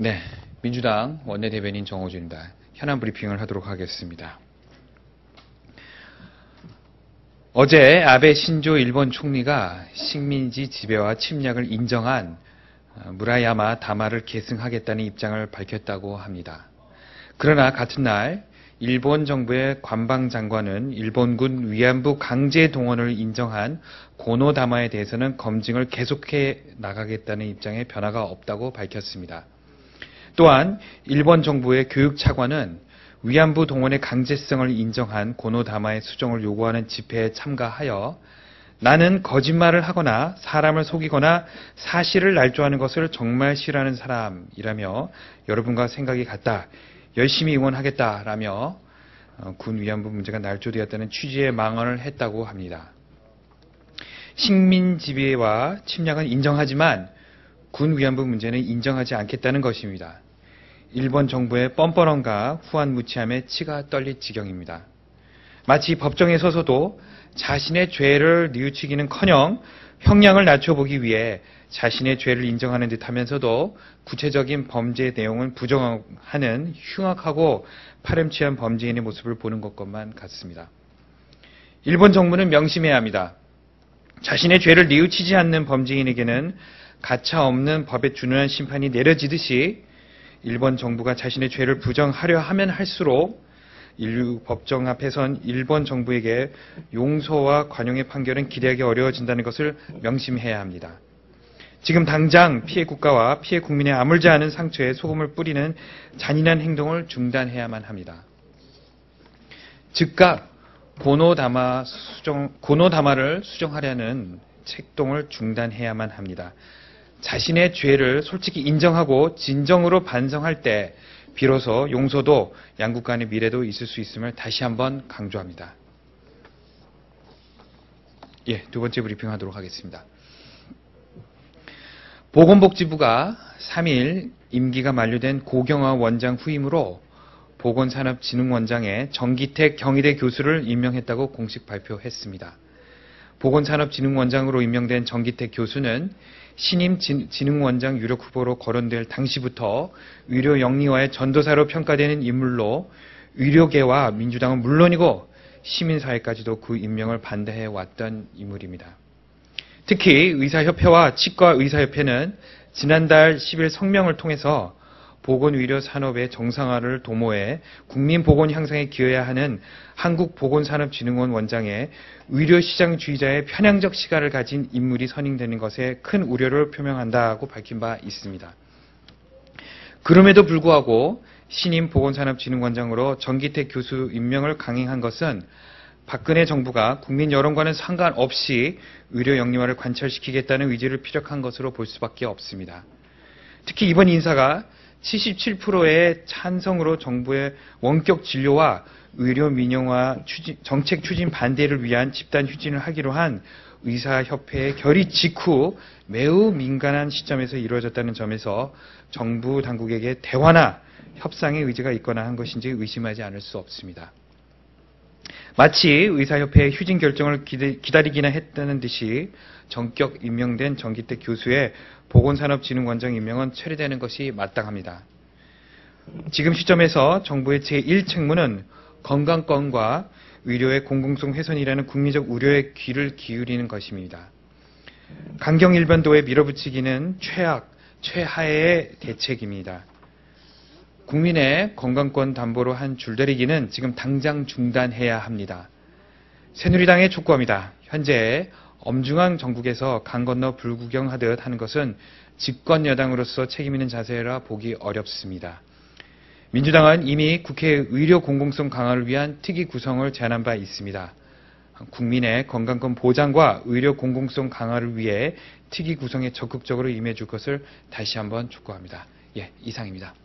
네, 민주당 원내대변인 정호준입니다. 현안 브리핑을 하도록 하겠습니다. 어제 아베 신조 일본 총리가 식민지 지배와 침략을 인정한 무라야마 다마를 계승하겠다는 입장을 밝혔다고 합니다. 그러나 같은 날 일본 정부의 관방장관은 일본군 위안부 강제 동원을 인정한 고노다마에 대해서는 검증을 계속해 나가겠다는 입장에 변화가 없다고 밝혔습니다. 또한 일본 정부의 교육차관은 위안부 동원의 강제성을 인정한 고노다마의 수정을 요구하는 집회에 참가하여 나는 거짓말을 하거나 사람을 속이거나 사실을 날조하는 것을 정말 싫어하는 사람이라며 여러분과 생각이 같다. 열심히 응원하겠다라며 군 위안부 문제가 날조되었다는 취지의 망언을 했다고 합니다. 식민 지배와 침략은 인정하지만 군 위안부 문제는 인정하지 않겠다는 것입니다. 일본 정부의 뻔뻔함과 후한무치함에 치가 떨릴 지경입니다. 마치 법정에 서서도 자신의 죄를 뉘우치기는커녕 형량을 낮춰보기 위해 자신의 죄를 인정하는 듯하면서도 구체적인 범죄 내용은 부정하는 흉악하고 파렴치한 범죄인의 모습을 보는 것만 같습니다. 일본 정부는 명심해야 합니다. 자신의 죄를 뉘우치지 않는 범죄인에게는 가차없는 법에 준하는 심판이 내려지듯이 일본 정부가 자신의 죄를 부정하려 하면 할수록 인류 법정 앞에선 일본 정부에게 용서와 관용의 판결은 기대하기 어려워진다는 것을 명심해야 합니다. 지금 당장 피해 국가와 피해 국민의 아물지 않은 상처에 소금을 뿌리는 잔인한 행동을 중단해야만 합니다. 즉각 고노다마를 수정하려는 책동을 중단해야만 합니다. 자신의 죄를 솔직히 인정하고 진정으로 반성할 때 비로소 용서도 양국 간의 미래도 있을 수 있음을 다시 한번 강조합니다. 두 번째 브리핑하도록 하겠습니다. 보건복지부가 3일 임기가 만료된 고경화 원장 후임으로 보건산업진흥원장에 정기택 경희대 교수를 임명했다고 공식 발표했습니다. 보건산업진흥원장으로 임명된 정기택 교수는 신임 진흥원장 유력 후보로 거론될 당시부터 의료 영리화의 전도사로 평가되는 인물로 의료계와 민주당은 물론이고 시민사회까지도 그 임명을 반대해왔던 인물입니다. 특히 의사협회와 치과의사협회는 지난달 10일 성명을 통해서 보건의료산업의 정상화를 도모해 국민보건 향상에 기여해야 하는 한국보건산업진흥원 원장의 의료시장주의자의 편향적 시각을 가진 인물이 선임되는 것에 큰 우려를 표명한다고 밝힌 바 있습니다. 그럼에도 불구하고 신임 보건산업진흥원장으로 정기택 교수 임명을 강행한 것은 박근혜 정부가 국민 여론과는 상관없이 의료 영리화를 관철시키겠다는 의지를 피력한 것으로 볼 수밖에 없습니다. 특히 이번 인사가 77%의 찬성으로 정부의 원격 진료와 의료 민영화 정책 추진 반대를 위한 집단 휴진을 하기로 한 의사협회의 결의 직후 매우 민감한 시점에서 이루어졌다는 점에서 정부 당국에게 대화나 협상의 의지가 있거나 한 것인지 의심하지 않을 수 없습니다. 마치 의사협회의 휴진 결정을 기다리기나 했다는 듯이 전격 임명된 정기택 교수의 보건산업진흥원장 임명은 처리되는 것이 마땅합니다. 지금 시점에서 정부의 제1책무는 건강권과 의료의 공공성 훼손이라는 국민적 우려에 귀를 기울이는 것입니다. 강경일변도에 밀어붙이기는 최하의 대책입니다. 국민의 건강권 담보로 한 줄다리기는 지금 당장 중단해야 합니다. 새누리당에 촉구합니다. 현재 엄중한 정국에서 강 건너 불구경하듯 하는 것은 집권 여당으로서 책임 있는 자세라 보기 어렵습니다. 민주당은 이미 국회 의료 공공성 강화를 위한 특위 구성을 제안한 바 있습니다. 국민의 건강권 보장과 의료 공공성 강화를 위해 특위 구성에 적극적으로 임해줄 것을 다시 한번 촉구합니다. 이상입니다.